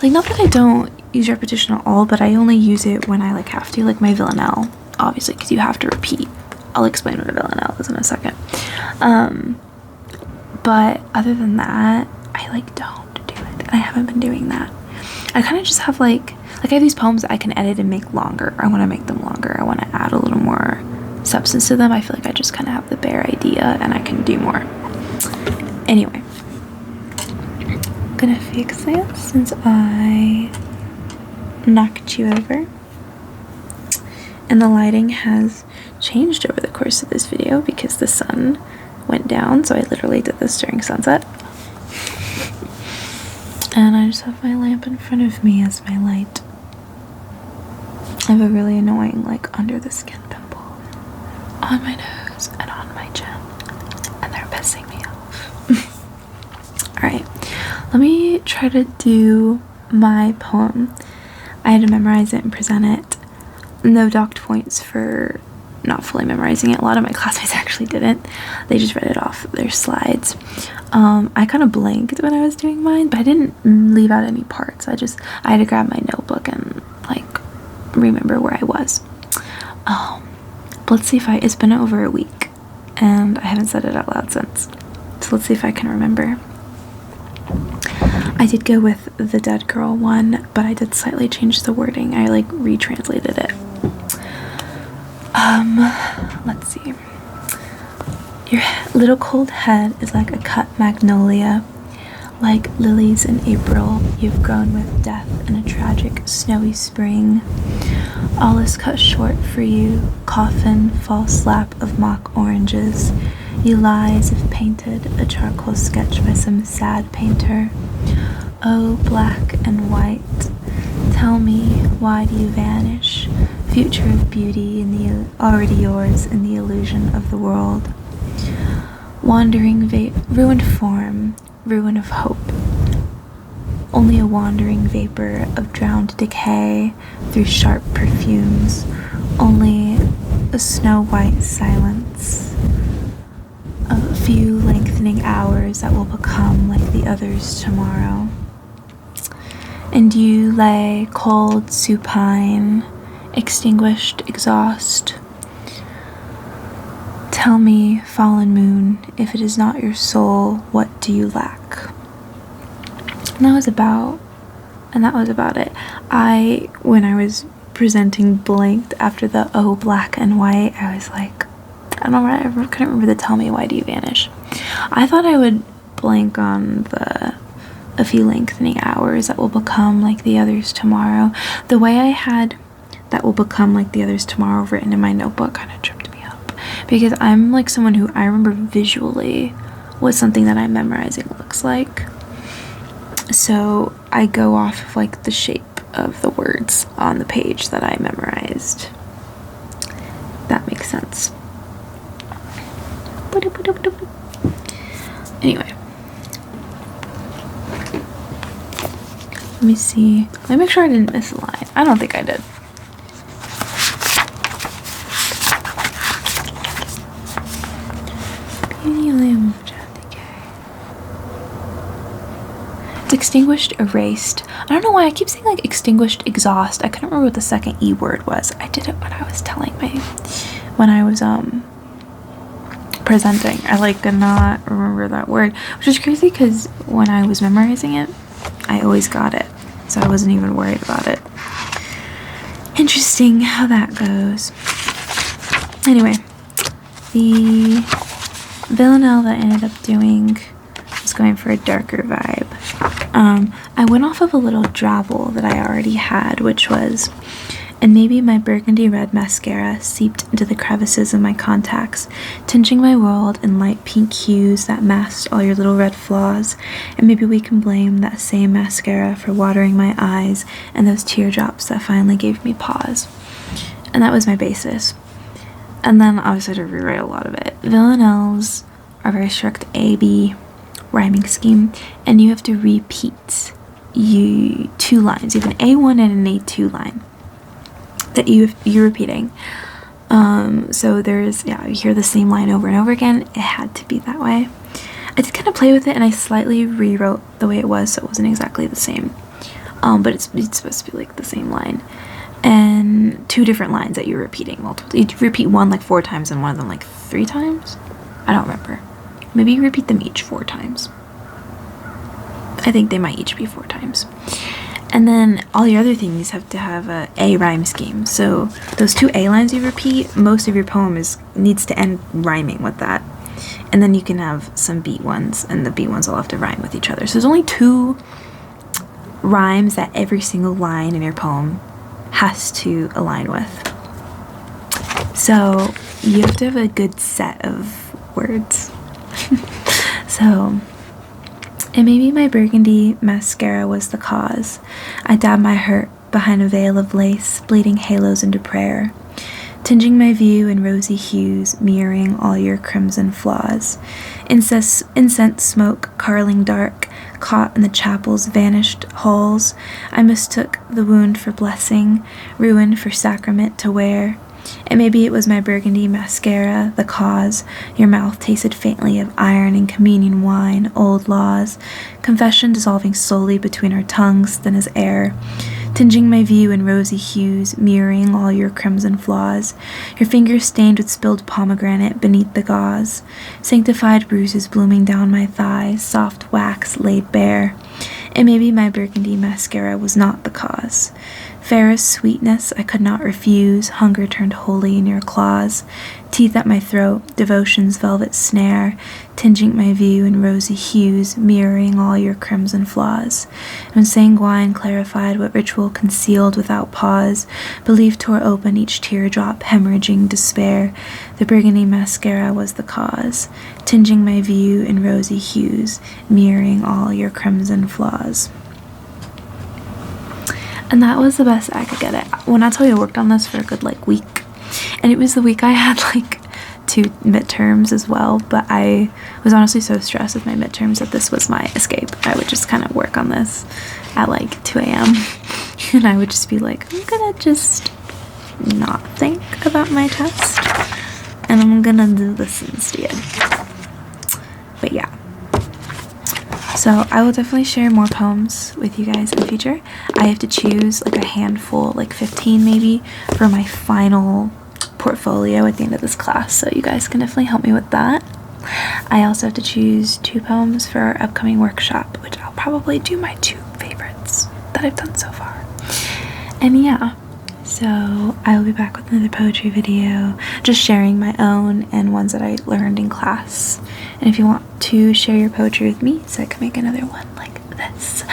Like, not that I don't use repetition at all, but I only use it when I like have to, like my villanelle, obviously, because you have to repeat. I'll explain what a villanelle is in a second. But other than that, I like don't do it, and I haven't been doing that. I kind of just have like I have these poems that I can edit and make longer. I want to make them longer. I want to add a little more substance to them. I feel like I just kind of have the bare idea and I can do more. Anyway, I'm gonna fix this since I knocked you over. And the lighting has changed over the course of this video because the sun went down, so I literally did this during sunset. And I just have my lamp in front of me as my light. I have a really annoying, like, under the skin pimple on my nose and on my chin, and they're pissing me off. Alright, let me try to do my poem. I had to memorize it and present it. No docked points for not fully memorizing it. A lot of my classmates actually didn't. They just read it off of their slides. I kind of blanked when I was doing mine, but I didn't leave out any parts. I had to grab my notebook and like remember where I was. Let's see if it's been over a week and I haven't said it out loud since. So let's see if I can remember. I did go with the dead girl one, but I did slightly change the wording. I like retranslated it. Let's see. Your little cold head is like a cut magnolia. Like lilies in April, you've grown with death in a tragic snowy spring. All is cut short for you, coffin, false lap of mock oranges. You lie as if painted, a charcoal sketch by some sad painter. Oh, black and white, tell me, why do you vanish? Future of beauty in the already yours in the illusion of the world. Wandering ruined form, ruin of hope. Only a wandering vapor of drowned decay through sharp perfumes. Only a snow-white silence. A few lengthening hours that will become like the others tomorrow. And you lay cold, supine, extinguished exhaust. Tell me, fallen moon, if it is not your soul, what do you lack? And that was about it. When I was presenting blanked after the oh, black and white, I was like, I couldn't remember the tell me, why do you vanish? I thought I would blank on a few lengthening hours that will become like the others tomorrow. The way I had that will become like the others tomorrow written in my notebook kind of tripped me up, because I'm like someone who I remember visually what something that I'm memorizing looks like. So I go off of like the shape of the words on the page that I memorized. That makes sense. Anyway, let me see. Let me make sure I didn't miss a line. I don't think I did. It's extinguished, erased. I don't know why I keep saying like extinguished, exhaust. I couldn't remember what the second E word was. I did it when I was presenting. I like did not remember that word, which is crazy because when I was memorizing it, I always got it, so I wasn't even worried about it. Interesting how that goes. Anyway, the villanelle that I ended up doing was going for a darker vibe. I went off of a little drabble that I already had, which was, and maybe my burgundy red mascara seeped into the crevices of my contacts, tinting my world in light pink hues that masked all your little red flaws, and maybe we can blame that same mascara for watering my eyes and those teardrops that finally gave me pause. And that was my basis. And then obviously to rewrite a lot of it. Villanelles are very strict A-B rhyming scheme, and you have to repeat two lines. You have an A1 and an A2 line that you're repeating. So there's, you hear the same line over and over again. It had to be that way. I did kind of play with it, and I slightly rewrote the way it was so it wasn't exactly the same. But it's supposed to be like the same line. And two different lines that you're repeating multiple. You repeat one like 4 times and one of them like 3 times. I don't remember. Maybe you repeat them each 4 times. I think they might each be 4 times. And then all your other things have to have a rhyme scheme. So those 2 A lines you repeat, most of your poem needs to end rhyming with that. And then you can have some beat ones, and the beat ones all have to rhyme with each other. So there's only 2 rhymes that every single line in your poem has to align with. So you have to have a good set of words. So, and maybe my burgundy mascara was the cause. I dabbed my hurt behind a veil of lace, bleeding halos into prayer, tinging my view in rosy hues, mirroring all your crimson flaws. Incense smoke, carling dark, caught in the chapel's vanished halls. I mistook the wound for blessing, ruin for sacrament to wear. And maybe it was my burgundy mascara, the cause. Your mouth tasted faintly of iron and communion wine, old laws. Confession dissolving slowly between our tongues, thin as air. Tinging my view in rosy hues, mirroring all your crimson flaws. Your fingers stained with spilled pomegranate beneath the gauze. Sanctified bruises blooming down my thighs, soft wax laid bare. And maybe my burgundy mascara was not the cause. Fairest sweetness I could not refuse, hunger turned holy in your claws. Teeth at my throat, devotion's velvet snare, tinging my view in rosy hues, mirroring all your crimson flaws. And sanguine clarified what ritual concealed without pause. Belief tore open each teardrop, hemorrhaging despair. The burgundy mascara was the cause, tinging my view in rosy hues, mirroring all your crimson flaws. And that was the best I could get it. When I tell you I worked on this for a good week, and it was the week I had 2 midterms as well, but I was honestly so stressed with my midterms that this was my escape. I would just kind of work on this at 2 a.m. and I would just be like, I'm gonna just not think about my test and I'm gonna do this instead. But yeah. So I will definitely share more poems with you guys in the future. I have to choose a handful, 15 maybe, for my final portfolio at the end of this class. So you guys can definitely help me with that. I also have to choose 2 poems for our upcoming workshop, which I'll probably do my 2 favorites that I've done so far. And yeah, so I will be back with another poetry video, just sharing my own and ones that I learned in class. And if you want to share your poetry with me so I can make another one like this,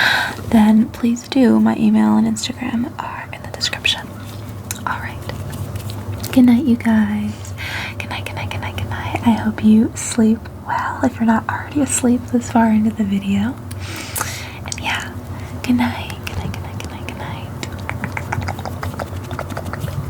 then please do. My email and Instagram are in the description. Alright. Good night, you guys. Good night, good night, good night, good night. I hope you sleep well if you're not already asleep this far into the video. And yeah. Good night.